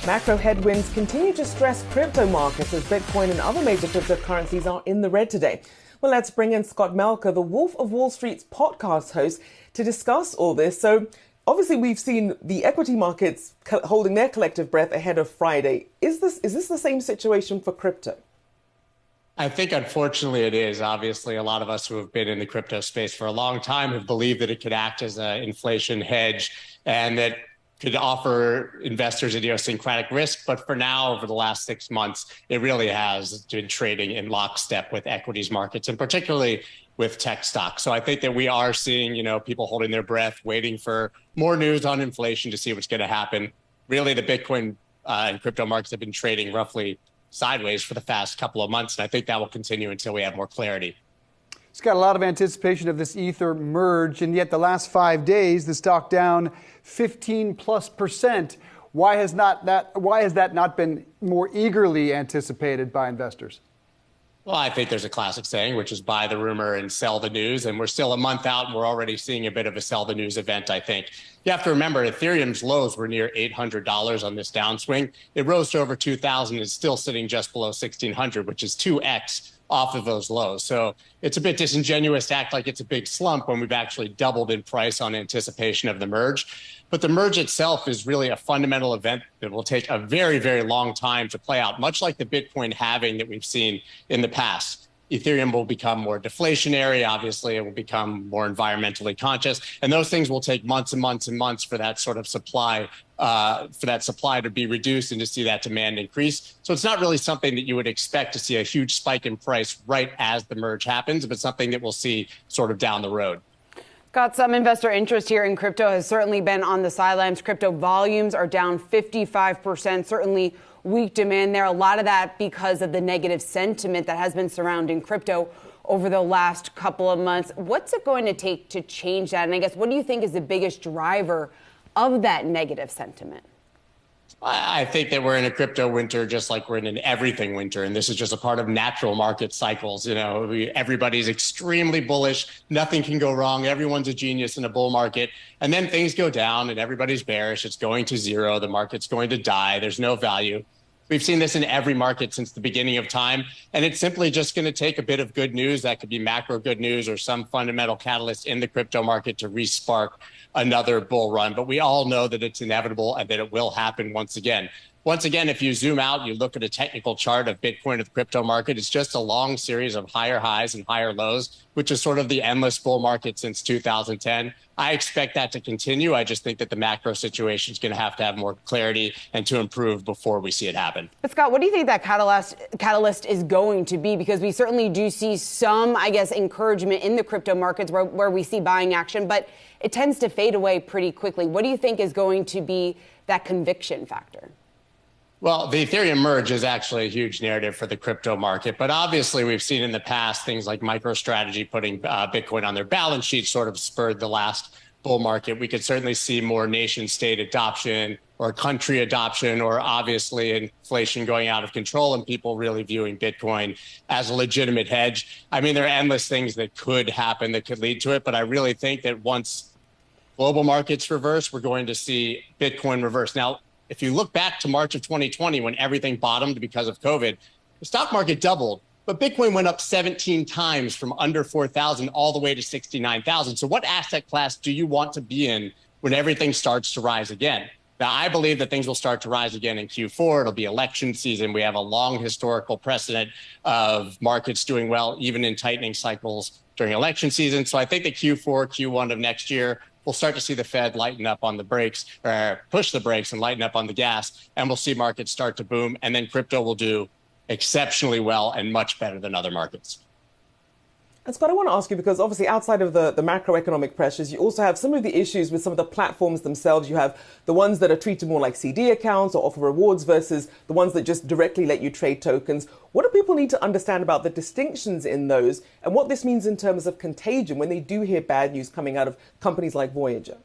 Macro headwinds continue to stress crypto markets as Bitcoin and other major cryptocurrencies are in the red today. Well, let's bring in Scott Melker, the Wolf of Wall Street's podcast host, to discuss all this. So, obviously, we've seen the equity markets holding their collective breath ahead of Friday. Is this the same situation for crypto? I think, unfortunately, it is. Obviously, a lot of us who have been in the crypto space for a long time have believed that it could act as an inflation hedge and that could offer investors idiosyncratic risk. But for now, over the last 6 months, it really has been trading in lockstep with equities markets, and particularly with tech stocks. So I think that we are seeing, people holding their breath, waiting for more news on inflation to see what's going to happen. Really, the Bitcoin and crypto markets have been trading roughly sideways for the past couple of months, and I think that will continue until we have more clarity. It's got a lot of anticipation of this Ether merge, and yet the last 5 days, the stock down 15+%. Why has that not been more eagerly anticipated by investors? Well, I think there's a classic saying, which is buy the rumor and sell the news. And we're still a month out and we're already seeing a bit of a sell the news event, I think. You have to remember, Ethereum's lows were near $800 on this downswing. It rose to over 2,000 and is still sitting just below 1,600, which is 2x off of those lows. So it's a bit disingenuous to act like it's a big slump when we've actually doubled in price on anticipation of the merge. But the merge itself is really a fundamental event that will take a very, very long time to play out, much like the Bitcoin halving that we've seen in the past. Ethereum will become more deflationary. Obviously, it will become more environmentally conscious. And those things will take months and months and months for that sort of supply, to be reduced and to see that demand increase. So it's not really something that you would expect to see a huge spike in price right as the merge happens, but something that we'll see sort of down the road. Got some investor interest here in crypto has certainly been on the sidelines. Crypto volumes are down 55%, certainly weak demand there. A lot of that because of the negative sentiment that has been surrounding crypto over the last couple of months. What's it going to take to change that? And I guess, what do you think is the biggest driver of that negative sentiment? I think that we're in a crypto winter, just like we're in an everything winter. And this is just a part of natural market cycles. Everybody's extremely bullish. Nothing can go wrong. Everyone's a genius in a bull market. And then things go down and everybody's bearish. It's going to zero. The market's going to die. There's no value. We've seen this in every market since the beginning of time. And it's simply just going to take a bit of good news. That could be macro good news or some fundamental catalyst in the crypto market to re-spark another bull run. But we all know that it's inevitable and that it will happen once again. Once again, if you zoom out, you look at a technical chart of Bitcoin or the crypto market, it's just a long series of higher highs and higher lows, which is sort of the endless bull market since 2010. I expect that to continue. I just think that the macro situation is going to have more clarity and to improve before we see it happen. But Scott, what do you think that catalyst is going to be? Because we certainly do see some, encouragement in the crypto markets where we see buying action, but it tends to fade away pretty quickly. What do you think is going to be that conviction factor? Well, the Ethereum merge is actually a huge narrative for the crypto market. But obviously, we've seen in the past things like MicroStrategy putting Bitcoin on their balance sheet sort of spurred the last bull market. We could certainly see more nation state adoption or country adoption, or obviously inflation going out of control and people really viewing Bitcoin as a legitimate hedge. I mean, there are endless things that could happen that could lead to it. But I really think that once global markets reverse, we're going to see Bitcoin reverse. Now, if you look back to March of 2020, when everything bottomed because of COVID, the stock market doubled, but Bitcoin went up 17 times from under 4,000 all the way to 69,000. So what asset class do you want to be in when everything starts to rise again? Now, I believe that things will start to rise again in Q4. It'll be election season. We have a long historical precedent of markets doing well, even in tightening cycles during election season. So I think that Q4, Q1 of next year, we'll start to see the Fed lighten up on the brakes, or push the brakes and lighten up on the gas, and we'll see markets start to boom. And then crypto will do exceptionally well and much better than other markets. And Scott, I want to ask you, because obviously outside of the macroeconomic pressures, you also have some of the issues with some of the platforms themselves. You have the ones that are treated more like CD accounts or offer rewards versus the ones that just directly let you trade tokens. What do people need to understand about the distinctions in those and what this means in terms of contagion when they do hear bad news coming out of companies like Voyager?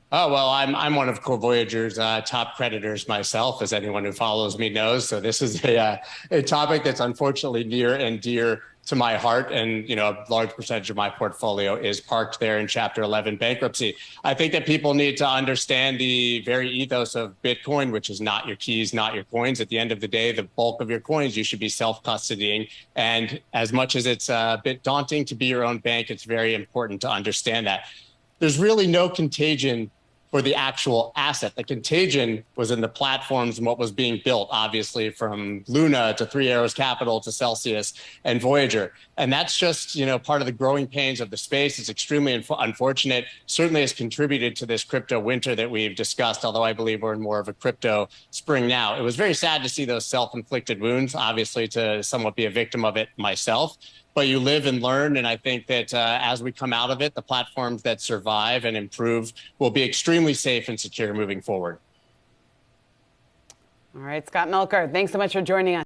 Oh, well, I'm one of Voyager's top creditors myself, as anyone who follows me knows. So this is a topic that's unfortunately near and dear to my heart. And, a large percentage of my portfolio is parked there in Chapter 11 bankruptcy. I think that people need to understand the very ethos of Bitcoin, which is not your keys, not your coins. At the end of the day, the bulk of your coins, you should be self-custodying. And as much as it's a bit daunting to be your own bank, it's very important to understand that. There's really no contagion for the actual asset. The contagion was in the platforms and what was being built, obviously, from Luna to Three Arrows Capital to Celsius and Voyager. And that's just, part of the growing pains of the space. It's extremely unfortunate, certainly has contributed to this crypto winter that we've discussed, although I believe we're in more of a crypto spring now. It was very sad to see those self-inflicted wounds, obviously to somewhat be a victim of it myself. But you live and learn. And I think that as we come out of it, the platforms that survive and improve will be extremely safe and secure moving forward. All right, Scott Melker, thanks so much for joining us.